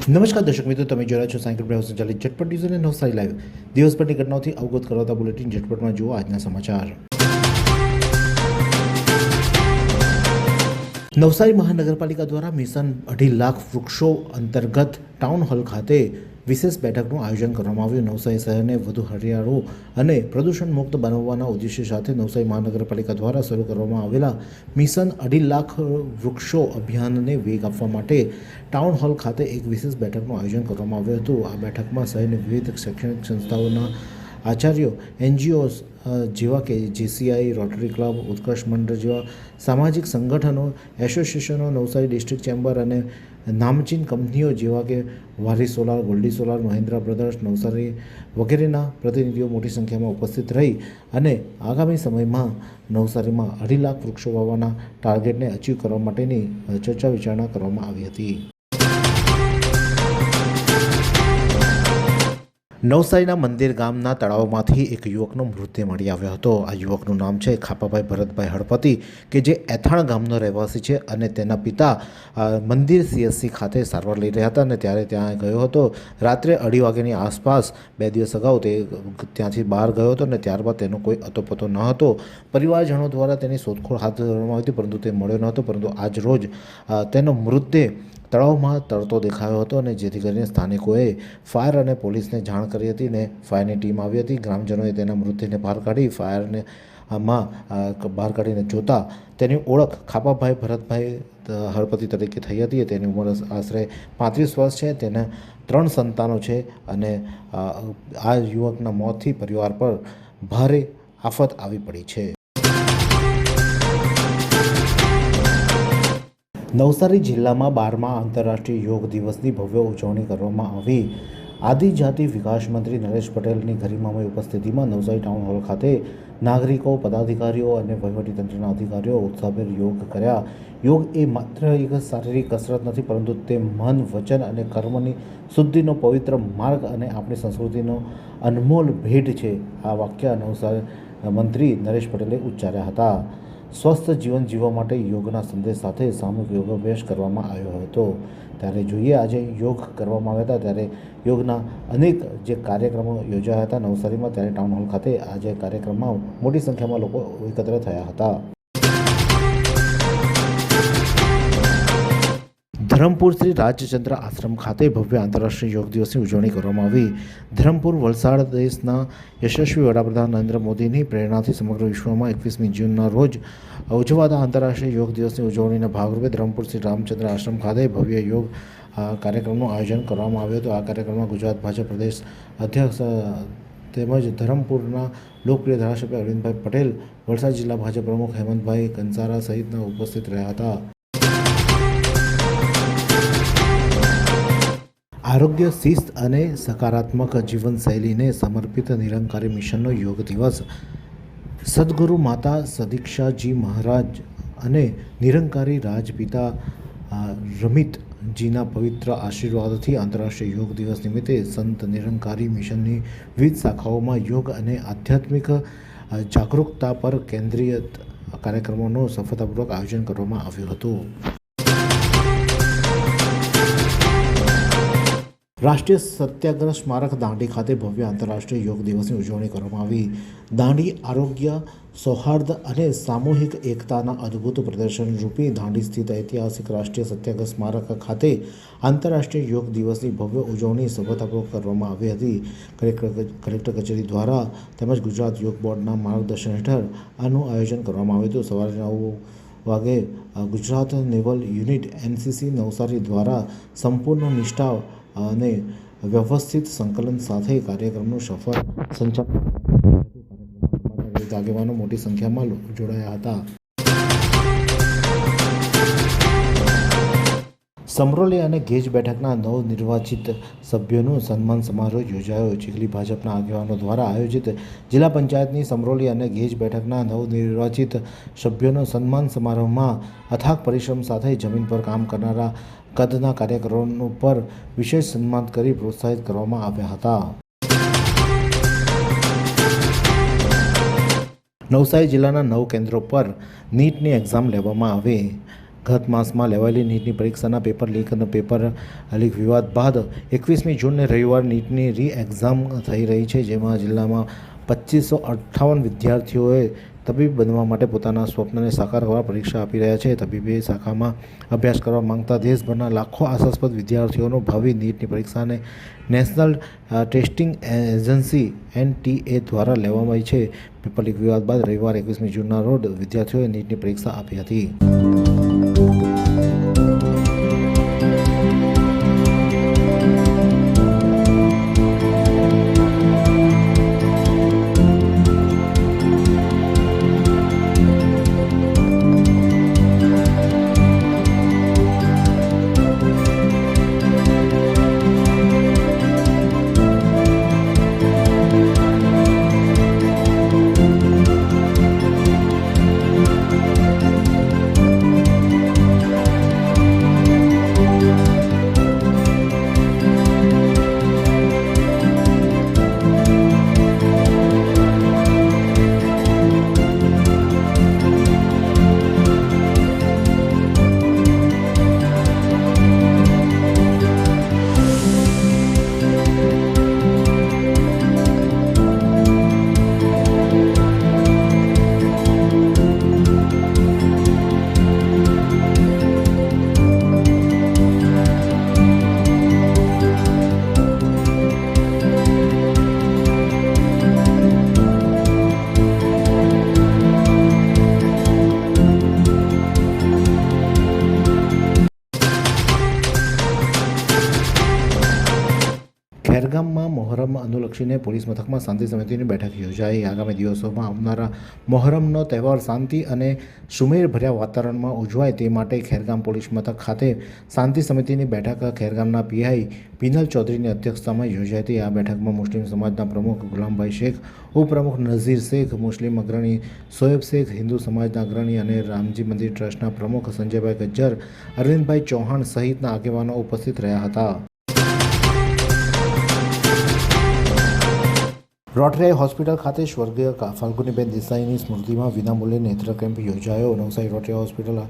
નમસ્કાર દર્શક મિત્રો, તમે જોઈ રહ્યા છો સાયકલ બ્રાઉઝ સંચાલિત ઝટપટ ન્યૂઝ અને નવસારી લાઈવ. દિવસભરની ઘટનાઓથી અવગત કરાવતા બુલેટિન ઝટપટમાં જુઓ આજના સમાચાર. નવસારી મહાનગરપાલિકા દ્વારા મિશન 2.5 લાખ વૃક્ષો અંતર્ગત ટાઉન હોલ ખાતે વિશેષ બેઠકનું આયોજન કરવામાં આવ્યું. નવસારી શહેરને વધુ હરિયાળું અને પ્રદૂષણ મુક્ત બનાવવાના ઉદ્દેશ્ય સાથે નવસારી મહાનગરપાલિકા દ્વારા શરૂ કરવામાં આવેલા મિશન 2.5 લાખ વૃક્ષો અભિયાનને વેગ આપવા માટે ટાઉન હોલ ખાતે એક વિશેષ બેઠકનું આયોજન કરવામાં આવ્યું હતું. આ બેઠકમાં શહેરની વિવિધ શૈક્ષણિક સંસ્થાઓના આચાર્યો, એનજીઓઝ જેવા કે જેસીઆઈ, રોટરી ક્લબ, ઉત્કર્ષ મંડળ જેવા સામાજિક સંગઠનો, એસોસિએશનો, નવસારી ડિસ્ટ્રિક્ટ ચેમ્બર અને નામચીન કંપનીઓ જેવા કે વારી solar, goldy solar, Mahindra brothers, Navsari વગેરેના પ્રતિનિધિઓ મોટી સંખ્યામાં ઉપસ્થિત રહી અને આગામી સમયમાં નવસારીમાં 2.5 લાખ વૃક્ષો વાવવાના ટાર્ગેટને અચીવ કરવા માટેની ચર્ચા વિચારણા કરવામાં આવી હતી. નવસારીના મંદિર ગામના તળાવમાંથી એક યુવકનો મૃતદેહ મળી આવ્યો હતો. આ યુવકનું નામ છે ખાપાભાઈ ભરતભાઈ હળપતિ, કે જે એથાણ ગામનો રહેવાસી છે અને તેના પિતા મંદિર CSC ખાતે સારવાર લઈ રહ્યા હતા અને ત્યારે ત્યાં ગયો હતો. રાત્રે 2:30 વાગ્યાની આસપાસ 2 દિવસ અગાઉ તે ત્યાંથી બહાર ગયો હતો અને ત્યારબાદ તેનો કોઈ અતોપતો ન હતો. પરિવારજનો દ્વારા તેની શોધખોળ હાથ ધરવામાં આવી હતી, પરંતુ તે મળ્યો ન હતો. પરંતુ આજ રોજ તેનો મૃતદેહ તળાવમાં તરતો દેખાયો હતો અને જેથી કરીને સ્થાનિકોએ ફાયર અને પોલીસને જાણ કરી હતી ને ફાયરની ટીમ આવી હતી. ગ્રામજનોએ તેના મૃતદેહને બહાર કાઢી બહાર કાઢીને જોતા તેની ઓળખ ખાપાભાઈ ભરતભાઈ હળપતિ તરીકે થઈ હતી. તેની ઉંમર આશરે 35 વર્ષ છે. તેના 3 સંતાનો છે અને આ યુવકના મોતથી પરિવાર પર ભારે આફત આવી પડી છે. નવસારી જિલ્લામાં 12મા આંતરરાષ્ટ્રીય યોગ દિવસની ભવ્ય ઉજવણી કરવામાં આવી. આદિજાતિ વિકાસ મંત્રી નરેશ પટેલની ગરિમામય ઉપસ્થિતિમાં નવસારી ટાઉન હોલ ખાતે નાગરિકો, પદાધિકારીઓ અને વહીવટીતંત્રના અધિકારીઓ ઉત્સાહભેર યોગ કર્યા. યોગ એ માત્ર એક શારીરિક કસરત નથી, પરંતુ તે મન, વચન અને કર્મની શુદ્ધિનો પવિત્ર માર્ગ અને આપણી સંસ્કૃતિનો અનમોલ ભેટ છે. આ વાક્ય નવસારી મંત્રી નરેશ પટેલે ઉચ્ચાર્યા હતા. સ્વસ્થ જીવન જીવવા માટે યોગના સંદેશ સાથે સામૂહિક યોગાભ્યાસ કરવામાં આવ્યો હતો. ત્યારે જોઈએ આજે યોગ કરવામાં આવ્યા હતા, ત્યારે યોગના અનેક જે કાર્યક્રમો યોજાયા હતા નવસારીમાં, ત્યારે ટાઉન હોલ ખાતે આજે કાર્યક્રમમાં મોટી સંખ્યામાં લોકો એકત્ર થયા હતા. ધરમપુર શ્રી રાજચંદ્ર આશ્રમ ખાતે ભવ્ય આંતરરાષ્ટ્રીય યોગ દિવસની ઉજવણી કરવામાં આવી. ધરમપુર, વલસાડ દેશના યશસ્વી વડાપ્રધાન નરેન્દ્ર મોદીની પ્રેરણાથી સમગ્ર વિશ્વમાં 21મી જૂનના રોજ ઉજવાતા આંતરરાષ્ટ્રીય યોગ દિવસની ઉજવણીના ભાગરૂપે ધરમપુર શ્રી રામચંદ્ર આશ્રમ ખાતે ભવ્ય યોગ કાર્યક્રમનું આયોજન કરવામાં આવ્યું હતું. આ કાર્યક્રમમાં ગુજરાત ભાજપ પ્રદેશ અધ્યક્ષ તેમજ ધરમપુરના લોકપ્રિય ધારાસભ્ય અરવિંદભાઈ પટેલ, વલસાડ જિલ્લા ભાજપ પ્રમુખ હેમંતભાઈ કંસારા સહિતના ઉપસ્થિત રહ્યા હતા. આરોગ્ય, શિસ્ત અને સકારાત્મક જીવનશૈલીને સમર્પિત નિરંકારી મિશનનો યોગ દિવસ. સદગુરુ માતા સદીક્ષાજી મહારાજ અને નિરંકારી રાજપિતા રમિતજીના પવિત્ર આશીર્વાદથી આંતરરાષ્ટ્રીય યોગ દિવસ નિમિત્તે સંત નિરંકારી મિશનની વિવિધ શાખાઓમાં યોગ અને આધ્યાત્મિક જાગૃતતા પર કેન્દ્રિત કાર્યક્રમોનું સફળતાપૂર્વક આયોજન કરવામાં આવ્યું હતું. રાષ્ટ્રીય સત્યાગ્રહ સ્મારક દાંડી ખાતે ભવ્ય આંતરરાષ્ટ્રીય યોગ દિવસની ઉજવણી કરવામાં આવી. દાંડી આરોગ્ય, સૌહાર્દ અને સામૂહિક એકતાના અદ્ભુત પ્રદર્શન રૂપી દાંડી સ્થિત ઐતિહાસિક રાષ્ટ્રીય સત્યાગ્રહ સ્મારક ખાતે આંતરરાષ્ટ્રીય યોગ દિવસની ભવ્ય ઉજવણી સફળતાપૂર્વક કરવામાં આવી હતી. કલેક્ટર કચેરી દ્વારા તેમજ ગુજરાત યોગ બોર્ડના માર્ગદર્શન હેઠળ આનું આયોજન કરવામાં આવ્યું હતું. સવારે 9 વાગે Gujarat naval unit NCC Navsari દ્વારા સંપૂર્ણ નિષ્ઠા અને વ્યવસ્થિત સંકલન સાથે કાર્યક્રમનું સફળ સંચાલન આગેવાનો મોટી સંખ્યામાં જોડાયા હતા. સમરોલી અને ગેજ બેઠકના નવનિર્વાચિત સભ્યોનું સન્માન સમારોહ યોજાયો. ચીખલી ભાજપના આગેવાનો દ્વારા આયોજિત જિલ્લા પંચાયતની સમરોલી અને ગેજ બેઠકના નવનિર્વાચિત સભ્યોનો સન્માન સમારોહમાં અથાગ પરિશ્રમ સાથે જમીન પર કામ કરનારા કદના કાર્યકરોનું પર વિશેષ સન્માન કરી પ્રોત્સાહિત કરવામાં આવ્યા હતા. નવસારી જિલ્લાના 9 કેન્દ્રો પર નીટની એક્ઝામ લેવામાં આવી. ગત માસમાં લેવાયેલી નીટની પરીક્ષાના પેપર લીક વિવાદ બાદ 21મી જૂનને રવિવાર નીટની રી એક્ઝામ થઈ રહી છે, જેમાં જિલ્લામાં 2558 વિદ્યાર્થીઓએ તબીબ બનવા માટે પોતાના સ્વપ્નને સાકાર કરવા પરીક્ષા આપી રહ્યા છે. તબીબી શાખામાં અભ્યાસ કરવા માંગતા દેશભરના લાખો આશાસ્પદ વિદ્યાર્થીઓનો ભાવિ નીટની પરીક્ષાને નેશનલ ટેસ્ટિંગ એજન્સી NTA દ્વારા લેવામાં આવી છે. પેપર લીક વિવાદ બાદ રવિવાર 21મી જૂનના રોજ વિદ્યાર્થીઓએ નીટની પરીક્ષા આપી હતી. ખેરગામમાં મોહરમ અનુલક્ષીને પોલીસ મથકમાં શાંતિ સમિતિની બેઠક યોજાઈ. આગામી દિવસોમાં આવનારા મોહરમનો તહેવાર શાંતિ અને સુમેળભર્યા વાતાવરણમાં ઉજવાય તે માટે ખેરગામ પોલીસ મથક ખાતે શાંતિ સમિતિની બેઠક ખેરગામના PI પિનલ ચૌધરીની અધ્યક્ષતામાં યોજાઈ હતી. આ બેઠકમાં મુસ્લિમ સમાજના પ્રમુખ ગુલામભાઈ શેખ, ઉપપ્રમુખ નઝીર શેખ, મુસ્લિમ અગ્રણી સોએબ શેખ, હિન્દુ સમાજના અગ્રણી અને રામજી મંદિર ટ્રસ્ટના પ્રમુખ સંજયભાઈ ગજ્જર, અરવિંદભાઈ ચૌહાણ સહિતના આગેવાનો ઉપસ્થિત રહ્યા હતા. રોટરી હોસ્પિટલ ખાતે સ્વર્ગીય ફાલ્ગુનીબેન દેસાઈની સ્મૃતિમાં વિનામૂલ્યે નેત્ર કેમ્પ યોજાયો. નવસારી રોટરી હોસ્પિટલ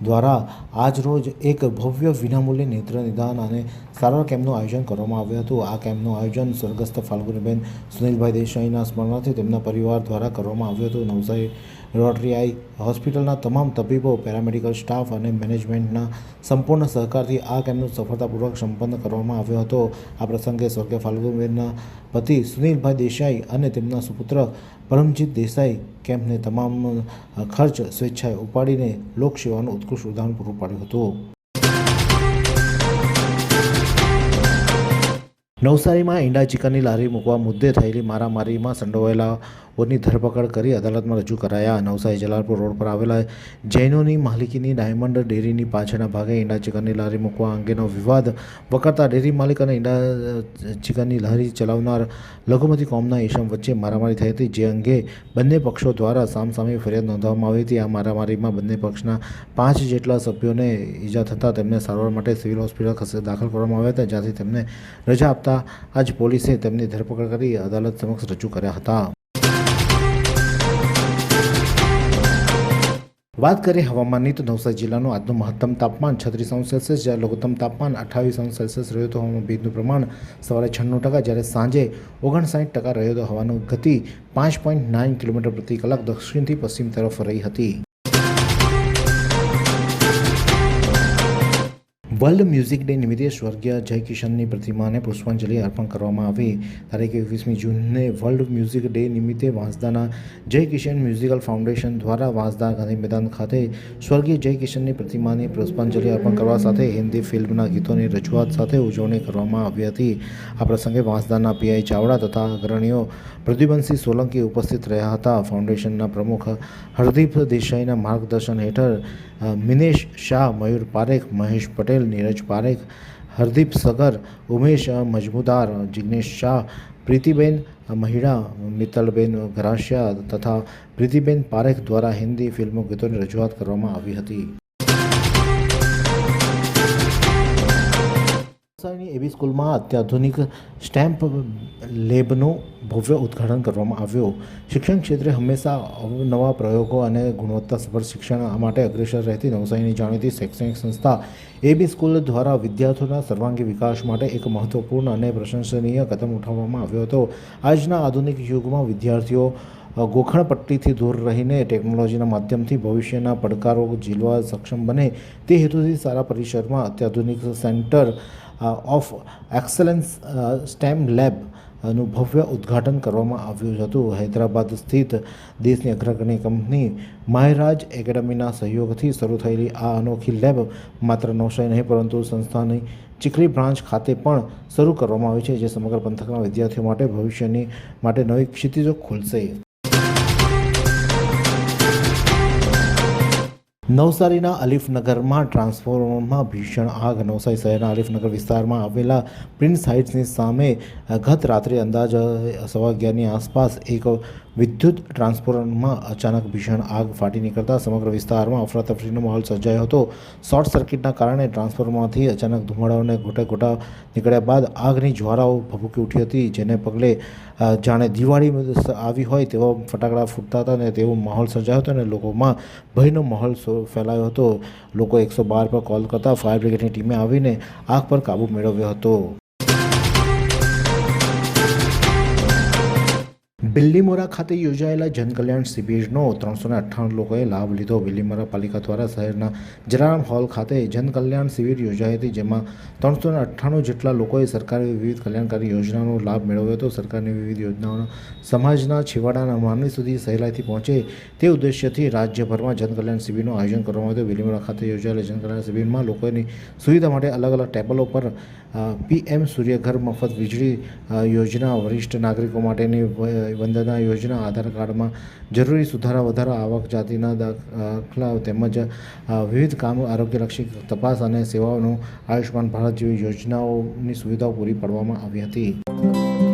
દ્વારા આજરોજ એક ભવ્ય વિનામૂલ્યે નેત્ર નિદાન અને સારવાર કેમ્પનું આયોજન કરવામાં આવ્યું હતું. આ કેમ્પનું આયોજન સ્વર્ગસ્થ ફાલ્ગુનીબેન સુનિલભાઈ દેસાઈના સ્મરણાર્થે તેમના પરિવાર દ્વારા કરવામાં આવ્યું હતું. નવસારી રોટરી આઈ હોસ્પિટલના તમામ તબીબો, પેરામેડિકલ સ્ટાફ અને મેનેજમેન્ટના સંપૂર્ણ સહકારથી આ કેમ્પનું સફળતાપૂર્વક સંપન્ન કરવામાં આવ્યો હતો. આ પ્રસંગે સ્વર્ગીય ફાલ્ગુનીબેનના પતિ સુનિલભાઈ દેસાઈ અને તેમના સુપુત્ર પરમજીત દેસાઈ કેમ્પને તમામ ખર્ચ સ્વેચ્છાએ ઉપાડીને લોકસેવાનું ઉત્કૃષ્ટ ઉદાહરણ પૂરું પાડ્યું હતું. નવસારીમાં ઈંડા ચિકનની લારી મૂકવા મુદ્દે થયેલી મારામારીમાં સંડોવાયેલાઓની ધરપકડ કરી અદાલતમાં રજૂ કરાયા. નવસારી જલાલપુર રોડ પર આવેલા જૈનોની માલિકીની ડાયમંડ ડેરીની પાછળના ભાગે ઈંડા ચિકનની લારી મૂકવા અંગેનો વિવાદ વકરતા ડેરી માલિક અને ઈંડા ચિકનની લારી ચલાવનાર લઘુમતી કોમના ઈસમ વચ્ચે મારામારી થઈ હતી, જે અંગે બંને પક્ષો દ્વારા સામસામે ફરિયાદ નોંધવામાં આવી હતી. આ મારામારીમાં બંને પક્ષના 5 જેટલા સભ્યોને ઈજા થતાં તેમને સારવાર માટે સિવિલ હોસ્પિટલ દાખલ કરવામાં આવ્યા હતા, જ્યાંથી તેમને રજા આપતા આજ પોલીસે તેમની ધરપકડ કરી અદાલત સમક્ષ રજૂ કર્યા હતા. વાત કરીએ હવામાનની તો નવસારી જિલ્લાનું આજનું મહત્તમ તાપમાન 36°C જ્યારે લઘુત્તમ તાપમાન 28°C રહ્યું હતું. હવામાં ભેજનું પ્રમાણ સવારે 96%, જ્યારે સાંજે 59% રહ્યું હતું. હવાનું ગતિ 5.9 કિલોમીટર પ્રતિ કલાક દક્ષિણથી પશ્ચિમ તરફ રહી હતી. વર્લ્ડ મ્યુઝિક ડે નિમિત્તે સ્વર્ગીય જય કિશનની પ્રતિમાને પુષ્પાંજલિ અર્પણ કરવામાં આવી. તારીખ 21મી જૂનને વર્લ્ડ મ્યુઝિક ડે નિમિત્તે વાંસદાના જય કિશન મ્યુઝિકલ ફાઉન્ડેશન દ્વારા વાંસદા ગાંધી મેદાન ખાતે સ્વર્ગીય જય કિશનની પ્રતિમાને પુષ્પાંજલિ અર્પણ કરવા સાથે હિન્દી ફિલ્મના ગીતોની રજૂઆત સાથે ઉજવણી કરવામાં આવી હતી. આ પ્રસંગે વાંસદાના PI ચાવડા તથા અગ્રણીઓ પ્રદ્યુમનસિંહ સોલંકી ઉપસ્થિત રહ્યા હતા. ફાઉન્ડેશનના પ્રમુખ હરદીપ દેસાઈના માર્ગદર્શન હેઠળ મિનેશ શાહ, મયુર પારેખ, મહેશ પટેલ, નીરજ પારેખ, હરદીપ સગર, ઉમેશ મજમુદાર, જિગ્નેશ શાહ, પ્રીતિબેન મહિડા, મિત્તલબેન ઘરાસિયા તથા પ્રીતિબેન પારેખ દ્વારા હિન્દી ફિલ્મો ગીતોની રજૂઆત કરવામાં આવી હતી. નવસારીની એબી સ્કૂલમાં અત્યાધુનિક સ્ટેમ્પ લેબનું ભવ્ય ઉદ્ઘાટન કરવામાં આવ્યું. શિક્ષણ ક્ષેત્રે હંમેશા અવનવા પ્રયોગો અને ગુણવત્તાસભર શિક્ષણ માટે અગ્રેસર રહેતી નવસારીની જાણીતી શૈક્ષણિક સંસ્થા એબી સ્કૂલ દ્વારા વિદ્યાર્થીઓના સર્વાંગી વિકાસ માટે એક મહત્વપૂર્ણ અને પ્રશંસનીય કદમ ઉઠાવવામાં આવ્યો હતો. આજના આધુનિક યુગમાં વિદ્યાર્થીઓ ગોખણપટ્ટીથી દૂર રહીને ટેકનોલોજીના માધ્યમથી ભવિષ્યના પડકારો ઝીલવા સક્ષમ બને તે હેતુથી સારા પરિસરમાં અત્યાધુનિક સેન્ટર ઓફ એક્સલન્સ સ્ટેમ લેબનું ભવ્ય ઉદ્ઘાટન કરવામાં આવ્યું હતું. હૈદરાબાદ સ્થિત દેશની અગ્રગણ્ય કંપની મહારાજ એકેડમીના સહયોગથી શરૂ થયેલી આ અનોખી લેબ માત્ર નવસારી નહીં પરંતુ સંસ્થાની ચીખલી બ્રાન્ચ ખાતે પણ શરૂ કરવામાં આવી છે, જે સમગ્ર પંથકના વિદ્યાર્થીઓ માટે ભવિષ્યની માટે નવી ક્ષિતિજો ખોલશે. નવસારીના અલીફનગરમાં ટ્રાન્સફોર્મરમાં ભીષણ આગ. નવસારી શહેરના અલીફનગર વિસ્તારમાં આવેલા પ્રિન્સ હાઇટ્સની સામે ગત રાત્રે અંદાજ 11:15ની આસપાસ એક વિદ્યુત ટ્રાન્સફોર્મરમાં અચાનક ભીષણ આગ ફાટી નીકળતા સમગ્ર વિસ્તારમાં અફરાતફરીનો માહોલ સર્જાયો હતો. શોર્ટ સર્કિટના કારણે ટ્રાન્સફોર્મરમાંથી અચાનક ધુમાડાઓને ગોટા નીકળ્યા બાદ આગની જ્વાળાઓ ભભૂકી ઉઠી હતી, જેને પગલે જાણે દિવાળી આવી હોય તેવા ફટાકડા ફૂટતા હતા અને તેવો માહોલ સર્જાયો હતો અને લોકોમાં ભયનો માહોલ ફેલાયો હતો. લોકો 112 પર કોલ કરતા ફાયર બ્રિગેડની ટીમે આવીને આગ પર કાબૂ મેળવ્યો હતો. બિલ્લીમોરા ખાતે યોજાયેલા જનકલ્યાણ શિબિરનો 398 લોકોએ લાભ લીધો. બિલ્લીમોરા પાલિકા દ્વારા શહેરના જલારામ હોલ ખાતે જનકલ્યાણ શિબિર યોજાઈ હતી, જેમાં 398 જેટલા લોકોએ સરકારી વિવિધ કલ્યાણકારી યોજનાનો લાભ મેળવ્યો હતો. સરકારની વિવિધ યોજનાઓ સમાજના છેવાડાના માનવી સુધી સહેલાઈથી પહોંચે તે ઉદ્દેશ્યથી રાજ્યભરમાં જનકલ્યાણ શિબિરનું આયોજન કરવામાં આવ્યું. બિલ્લીમોરા ખાતે યોજાયેલા જનકલ્યાણ શિબિરમાં લોકોની સુવિધા માટે અલગ અલગ ટેબલો પર PM સૂર્યઘર મફત વીજળી યોજના, વરિષ્ઠ નાગરિકો માટેની વંદના યોજના, આધાર કાર્ડમાં જરૂરી સુધારા વધારા, આવક જાતિના દાખલા તેમજ વિવિધ કામ, આરોગ્યલક્ષી તપાસ અને સેવાઓનું આયુષ્માન ભારત જેવી યોજનાઓની સુવિધાઓ પૂરી પાડવામાં આવી હતી.